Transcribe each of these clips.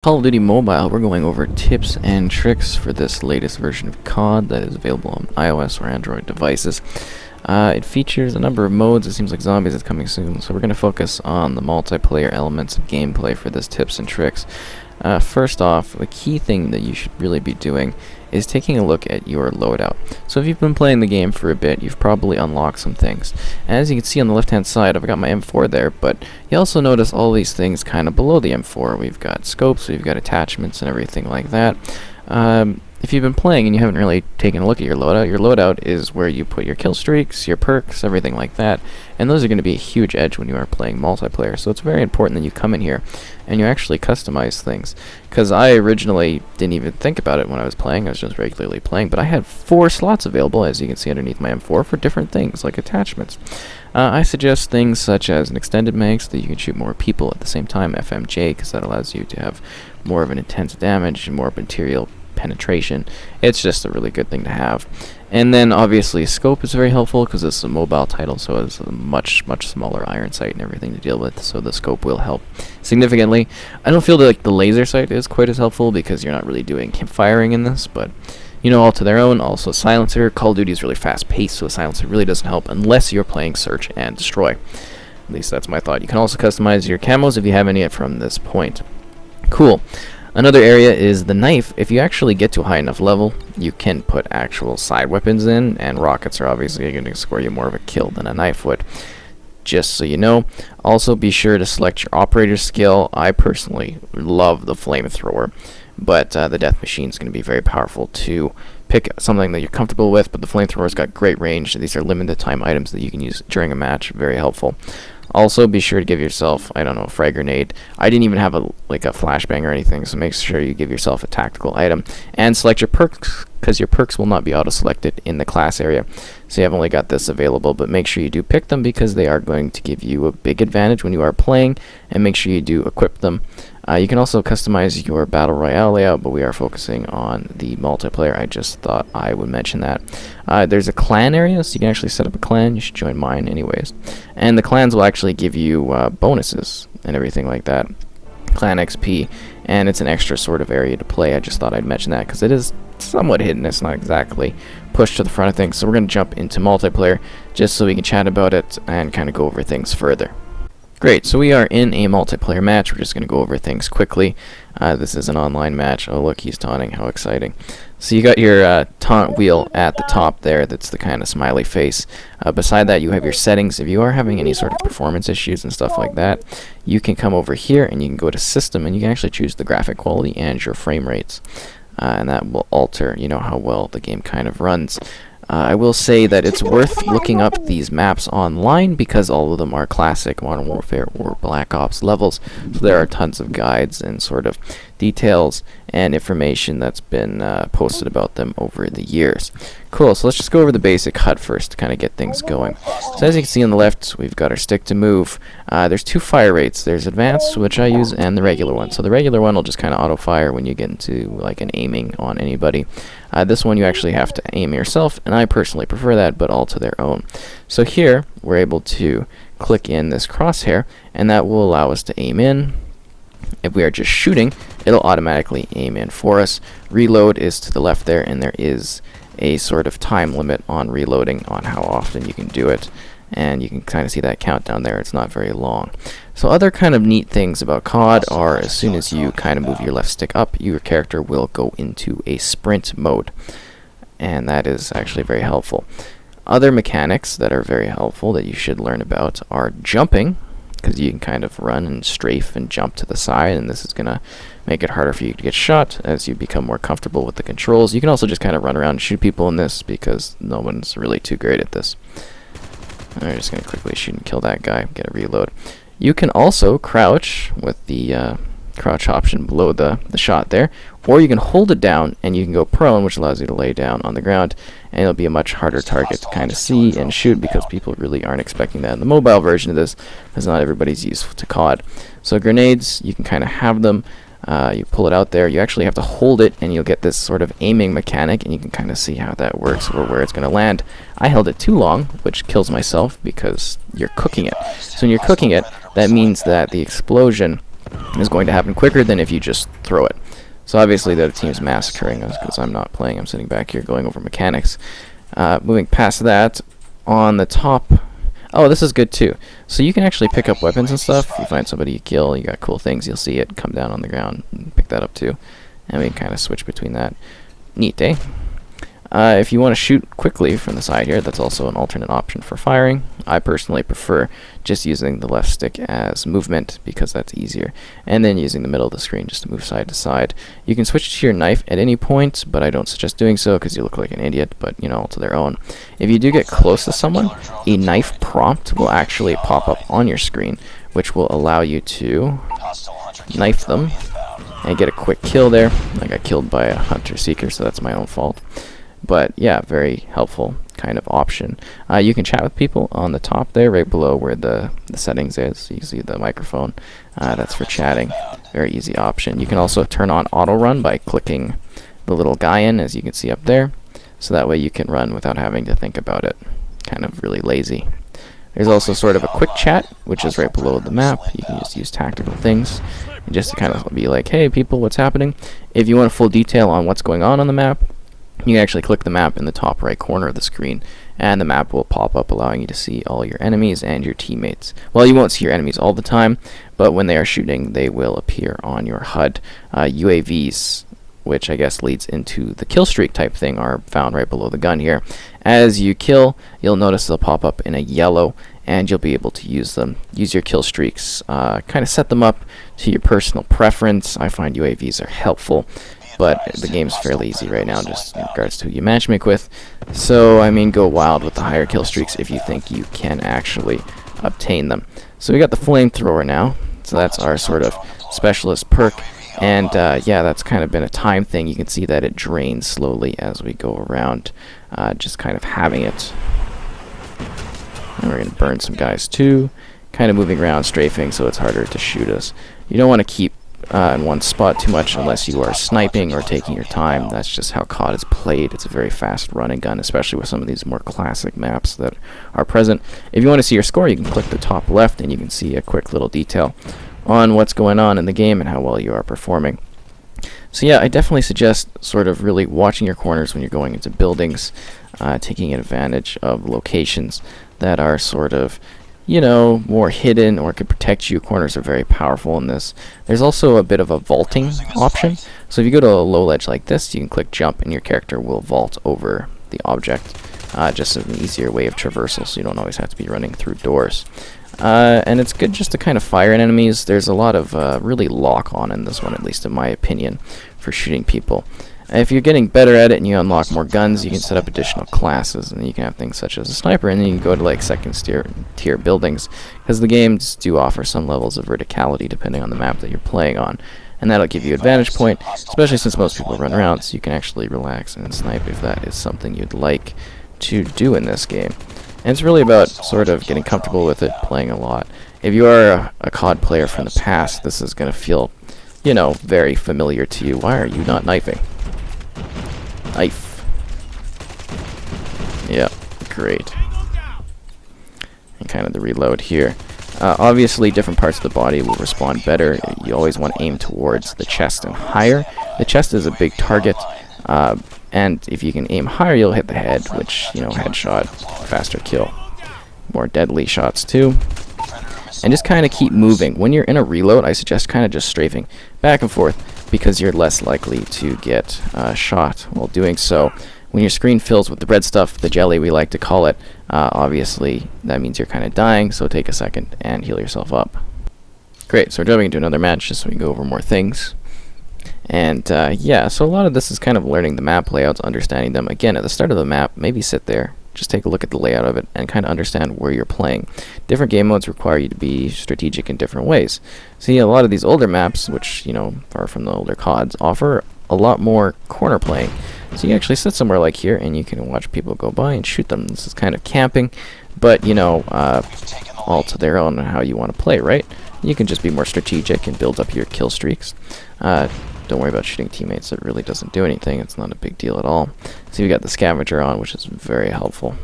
Call of Duty Mobile, we're going over tips and tricks for this latest version of COD that is available on iOS or Android devices. It features a number of modes. It seems like Zombies is coming soon, so we're going to focus on the multiplayer elements of gameplay for this tips and tricks. First off, the key thing that you should really be doing is taking a look at your loadout. So if you've been playing the game for a bit, you've probably unlocked some things. And as you can see on the left hand side, I've got my M4 there, but you also notice all these things kind of below the M4. We've got scopes, we've got attachments and everything like that. If you've been playing and you haven't really taken a look at your loadout is where you put your kill streaks, your perks, everything like that, and those are going to be a huge edge when you are playing multiplayer. So it's very important that you come in here and you actually customize things, because I originally didn't even think about it when I was playing. I was just regularly playing, but I had 4 slots available, as you can see underneath my M4, for different things like attachments. I suggest things such as an extended mag so that you can shoot more people at the same time, FMJ, because that allows you to have more of an intense damage and more material penetration. It's just a really good thing to have. And then obviously scope is very helpful because it's a mobile title, so it's a much smaller iron sight and everything to deal with, so the scope will help significantly. I don't feel that the laser sight is quite as helpful because you're not really doing firing in this, but you know, all to their own. Also silencer. Call of Duty is really fast paced, so a silencer really doesn't help unless you're playing search and destroy. At least that's my thought. You can also customize your camos if you have any from this point. Cool. Another area is the knife. If you actually get to a high enough level, you can put actual side weapons in, and rockets are obviously going to score you more of a kill than a knife would. Just so you know. Also be sure to select your operator skill. I personally love the flamethrower, but the death machine is going to be very powerful to pick something that you're comfortable with, but the flamethrower's got great range. These are limited time items that you can use during a match. Very helpful. Also, be sure to give yourself, I don't know, a frag grenade. I didn't even have a flashbang or anything, so make sure you give yourself a tactical item. And select your perks, because your perks will not be auto-selected in the class area. So you have only got this available, but make sure you do pick them because they are going to give you a big advantage when you are playing, and make sure you do equip them. You can also customize your battle royale layout, but we are focusing on the multiplayer. I just thought I would mention that. There's a clan area, so you can actually set up a clan. You should join mine anyways. And the clans will actually give you bonuses and everything like that. Clan XP, and it's an extra sort of area to play. I just thought I'd mention that because it is somewhat hidden. It's not exactly pushed to the front of things. So we're going to jump into multiplayer just so we can chat about it and kind of go over things further. Great, so we are in a multiplayer match. We're just going to go over things quickly. This is an online match. Oh, look, he's taunting. How exciting. So you got your taunt wheel at the top there. That's the kind of smiley face. Beside that, you have your settings. If you are having any sort of performance issues and stuff like that, you can come over here and you can go to System, and you can actually choose the graphic quality and your frame rates. And that will alter, how well the game kind of runs. I will say that it's worth looking up these maps online because all of them are classic Modern Warfare or Black Ops levels. So there are tons of guides and sort of details and information that's been posted about them over the years. Cool, so let's just go over the basic HUD first to kind of get things going. So as you can see on the left, we've got our stick to move. There's 2 fire rates. There's advanced, which I use, and the regular one. So the regular one will just kind of auto-fire when you get into like an aiming on anybody. This one you actually have to aim yourself, and I personally prefer that, but all to their own. So here, we're able to click in this crosshair, and that will allow us to aim in. If we are just shooting, it'll automatically aim in for us. Reload is to the left there, and there is a sort of time limit on reloading on how often you can do it. And you can kind of see that countdown there. It's not very long. So other kind of neat things about COD are as soon as you kind of move your left stick up, your character will go into a sprint mode. And that is actually very helpful. Other mechanics that are very helpful that you should learn about are jumping, because you can kind of run and strafe and jump to the side, and this is going to make it harder for you to get shot as you become more comfortable with the controls. You can also just kind of run around and shoot people in this because no one's really too great at this. I'm just going to quickly shoot and kill that guy, get a reload. You can also crouch with the crouch option below the shot there, or you can hold it down and you can go prone, which allows you to lay down on the ground, and it'll be a much harder target to kind of see and shoot because people really aren't expecting that in the mobile version of this, because not everybody's used to COD. So grenades, you can kind of have them. You pull it out there, you actually have to hold it, and you'll get this sort of aiming mechanic, and you can kind of see how that works or where it's going to land. I held it too long, which kills myself because you're cooking it. So when you're cooking it, that means that the explosion is going to happen quicker than if you just throw it. So obviously the other team's massacring us because I'm not playing. I'm sitting back here going over mechanics. Moving past that, on the top... Oh, this is good too. So you can actually pick up weapons and stuff. If you find somebody you kill, you got cool things, you'll see it come down on the ground and pick that up too. And we can kind of switch between that. Neat, eh? If you want to shoot quickly from the side here, that's also an alternate option for firing. I personally prefer just using the left stick as movement because that's easier, and then using the middle of the screen just to move side to side. You can switch to your knife at any point, but I don't suggest doing so because you look like an idiot, but you know, to their own. If you do get close to someone, a knife prompt will actually pop up on your screen, which will allow you to knife them and get a quick kill there. I got killed by a hunter seeker, so that's my own fault. But yeah, very helpful kind of option. You can chat with people on the top there, right below where the settings is. So you see the microphone. That's for chatting. Very easy option. You can also turn on auto run by clicking the little guy in, as you can see up there. So that way you can run without having to think about it. Kind of really lazy. There's also sort of a quick chat, which is right below the map. You can just use tactical things and just to kind of be like, hey people, what's happening? If you want full detail on what's going on the map, you can actually click the map in the top right corner of the screen, and the map will pop up, allowing you to see all your enemies and your teammates. Well, you won't see your enemies all the time, but when they are shooting, they will appear on your HUD. UAVs, which I guess leads into the kill streak type thing, are found right below the gun here. As you kill, you'll notice they'll pop up in a yellow, and you'll be able to use them. Use your kill streaks. Kind of set them up to your personal preference. I find UAVs are helpful, but the game's fairly easy right now, just in regards to who you matchmake with. So, I mean, go wild with the higher kill streaks if you think you can actually obtain them. So we got the flamethrower now. So that's our sort of specialist perk. And yeah, that's kind of been a time thing. You can see that it drains slowly as we go around, just kind of having it. And we're going to burn some guys too. Kind of moving around, strafing, so it's harder to shoot us. You don't want to keep in one spot too much unless you are sniping or taking your time. That's just how COD is played. It's a very fast running gun, especially with some of these more classic maps that are present. If you want to see your score, you can click the top left and you can see a quick little detail on what's going on in the game and how well you are performing. So yeah, I definitely suggest sort of really watching your corners when you're going into buildings, taking advantage of locations that are sort of, you know, more hidden or could protect you. Corners are very powerful in this. There's also a bit of a vaulting option. So if you go to a low ledge like this, you can click jump and your character will vault over the object. Just as an easier way of traversal, so you don't always have to be running through doors. And it's good just to kind of fire at enemies. There's a lot of really lock on in this one, at least in my opinion, for shooting people. If you're getting better at it and you unlock more guns, you can set up additional classes, and you can have things such as a sniper, and then you can go to like second tier buildings, because the games do offer some levels of verticality depending on the map that you're playing on, and that'll give you advantage point, especially since most people run around, so you can actually relax and snipe if that is something you'd like to do in this game. And it's really about sort of getting comfortable with it, playing a lot. If you are a COD player from the past, this is going to feel, you know, very familiar to you. Why are you not knifing? Knife. Yeah, great. And kind of the reload here. Obviously, different parts of the body will respond better. You always want to aim towards the chest and higher. The chest is a big target, and if you can aim higher, you'll hit the head, which, you know, headshot, faster kill. More deadly shots too. And just kind of keep moving. When you're in a reload, I suggest kind of just strafing back and forth, because you're less likely to get shot while doing so. When your screen fills with the red stuff, the jelly we like to call it, obviously that means you're kind of dying, so take a second and heal yourself up. Great, so we're jumping into another match just so we can go over more things. And yeah, so a lot of this is kind of learning the map layouts, understanding them. Again, at the start of the map, maybe sit there, just take a look at the layout of it, and kind of understand where you're playing. Different game modes require you to be strategic in different ways. See, a lot of these older maps, which, you know, are from the older CODs, offer a lot more corner playing. So you actually sit somewhere like here, and you can watch people go by and shoot them. This is kind of camping, but, you know, all to their own how you want to play, right? You can just be more strategic and build up your kill streaks. Don't worry about shooting teammates. It really doesn't do anything. It's not a big deal at all. So we got the scavenger on, which is very helpful.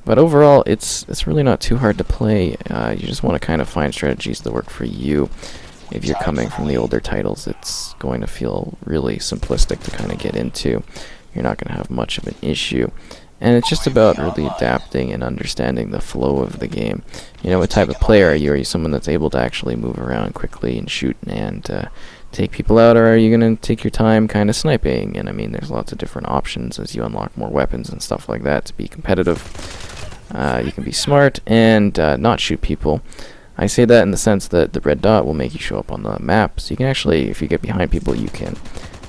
But overall, it's really not too hard to play. You just want to kind of find strategies that work for you. if you're coming from the older titles, it's going to feel really simplistic to kind of get into. You're not going to have much of an issue. And it's just about really adapting and understanding the flow of the game. You know, what type of player are you? Are you someone that's able to actually move around quickly and shoot and take people out, or are you going to take your time kind of sniping? And I mean, there's lots of different options as you unlock more weapons and stuff like that to be competitive. You can be smart and not shoot people. I say that in the sense that the red dot will make you show up on the map, so you can actually, if you get behind people, you can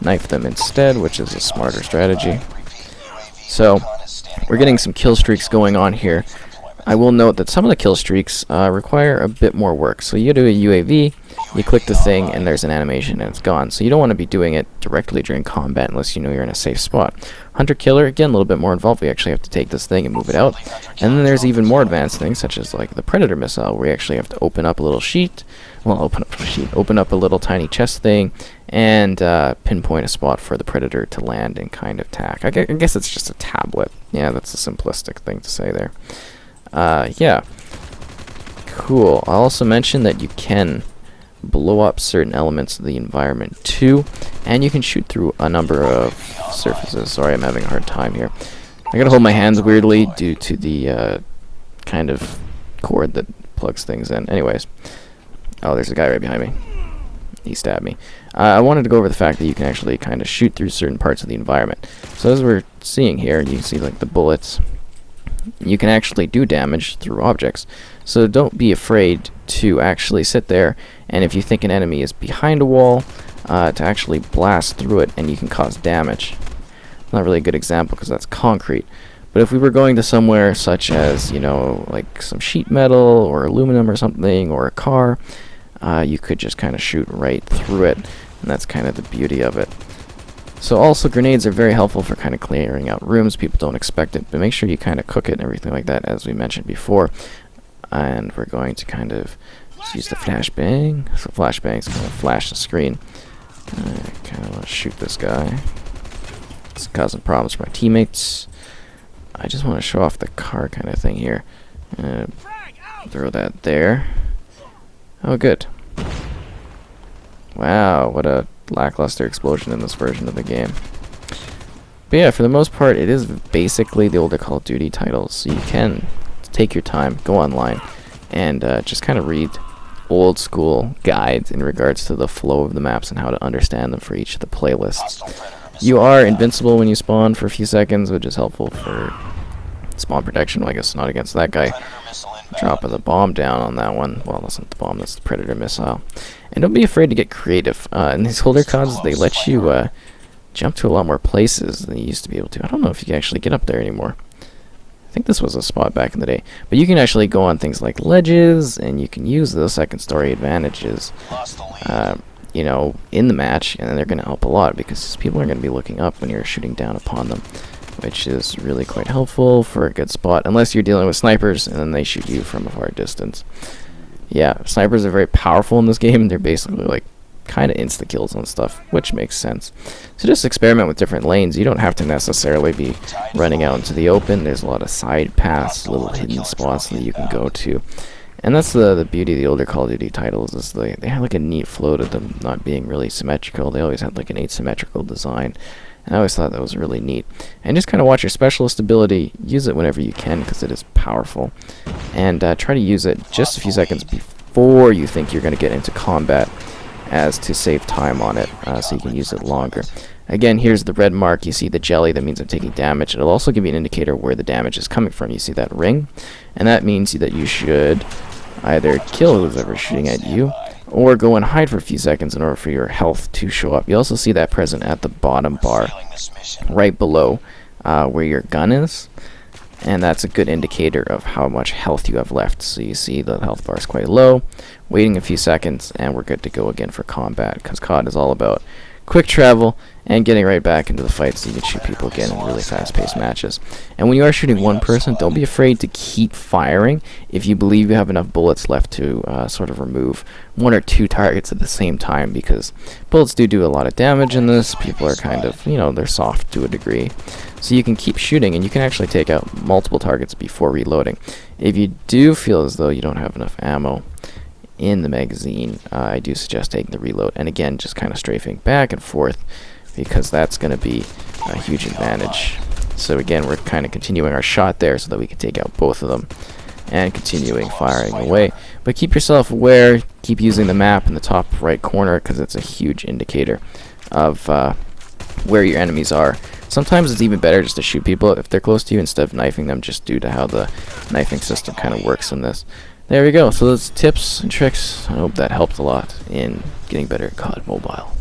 knife them instead, which is a smarter strategy. So we're getting some kill streaks going on here. I will note that some of the kill streaks require a bit more work. So you do a UAV, you click the thing, and there's an animation and it's gone. So you don't want to be doing it directly during combat unless you know you're in a safe spot. Hunter Killer, again, a little bit more involved. We actually have to take this thing and move it out. And then there's even more advanced things, such as like the Predator missile, where you actually have to open up a little sheet. Well, open up a little tiny chest thing, and pinpoint a spot for the Predator to land and kind of tack. I guess it's just a tablet. Yeah, that's a simplistic thing to say there. Yeah. Cool. I'll also mention that you can blow up certain elements of the environment too, and you can shoot through a number of surfaces. Sorry, I'm having a hard time here. I gotta hold my hands weirdly due to the kind of cord that plugs things in. Anyways. Oh, there's a guy right behind me. He stabbed me. I wanted to go over the fact that you can actually kind of shoot through certain parts of the environment. So as we're seeing here, you can see like the bullets. You can actually do damage through objects. So don't be afraid to actually sit there, and if you think an enemy is behind a wall, to actually blast through it, and you can cause damage. Not really a good example because that's concrete. But if we were going to somewhere such as, you know, like some sheet metal or aluminum or something, or a car, you could just kind of shoot right through it, and that's kind of the beauty of it. So also grenades are very helpful for kind of clearing out rooms. People don't expect it, but make sure you kind of cook it and everything like that, as we mentioned before. And we're going to kind of use the flashbang. So flashbangs kind of flash the screen. I kind of want to shoot this guy. It's causing problems for my teammates. I just want to show off the car kind of thing here. Throw that there. Oh, good. Wow, what a lackluster explosion in this version of the game. But yeah, for the most part, it is basically the older Call of Duty titles. So you can take your time, go online, and just kind of read old school guides in regards to the flow of the maps and how to understand them for each of the playlists. You are invincible when you spawn for a few seconds, which is helpful for spawn protection. Well, I guess not against that guy. Dropping the bomb down on that one. Well, that's not the bomb, that's the Predator missile. And don't be afraid to get creative. In these older CODs, they let you jump to a lot more places than you used to be able to. I don't know if you can actually get up there anymore. I think this was a spot back in the day. But you can actually go on things like ledges, and you can use those second story advantages, you know, in the match, and then they're going to help a lot because people are going to be looking up when you're shooting down upon them, which is really quite helpful for a good spot, unless you're dealing with snipers and then they shoot you from a far distance. Yeah, snipers are very powerful in this game. They're basically like kind of insta kills and stuff, which makes sense. So just experiment with different lanes. You don't have to necessarily be running out into the open. There's a lot of side paths, little hidden spots that you can go to. And that's the beauty of the older Call of Duty titles, is they had like a neat flow to them, not being really symmetrical. They always had like an asymmetrical design. And I always thought that was really neat. And just kind of watch your specialist ability. Use it whenever you can because it is powerful. And try to use it just a few seconds before you think you're going to get into combat, as to save time on it, so you can use it longer. Again, here's the red mark. You see the jelly. That means I'm taking damage. It'll also give you an indicator where the damage is coming from. You see that ring? And that means that you should either kill whoever's shooting at you, or go and hide for a few seconds in order for your health to show up. You also see that present at the bottom bar, right below where your gun is, and that's a good indicator of how much health you have left. So you see the health bar is quite low, waiting a few seconds, and we're good to go again for combat, because COD is all about quick travel and getting right back into the fight so you can shoot people again in really fast-paced matches. And when you are shooting one person, don't be afraid to keep firing if you believe you have enough bullets left to sort of remove one or two targets at the same time, because bullets do a lot of damage in this. People are kind of, you know, they're soft to a degree. So you can keep shooting, and you can actually take out multiple targets before reloading. If you do feel as though you don't have enough ammo, in the magazine, I do suggest taking the reload, and again, just kind of strafing back and forth, because that's going to be a huge advantage. So again, we're kind of continuing our shot there so that we can take out both of them, and continuing firing away. But keep yourself aware, keep using the map in the top right corner, because it's a huge indicator of where your enemies are. Sometimes it's even better just to shoot people if they're close to you instead of knifing them, just due to how the knifing system kind of works in this. There we go. So those tips and tricks, I hope that helped a lot in getting better at COD Mobile.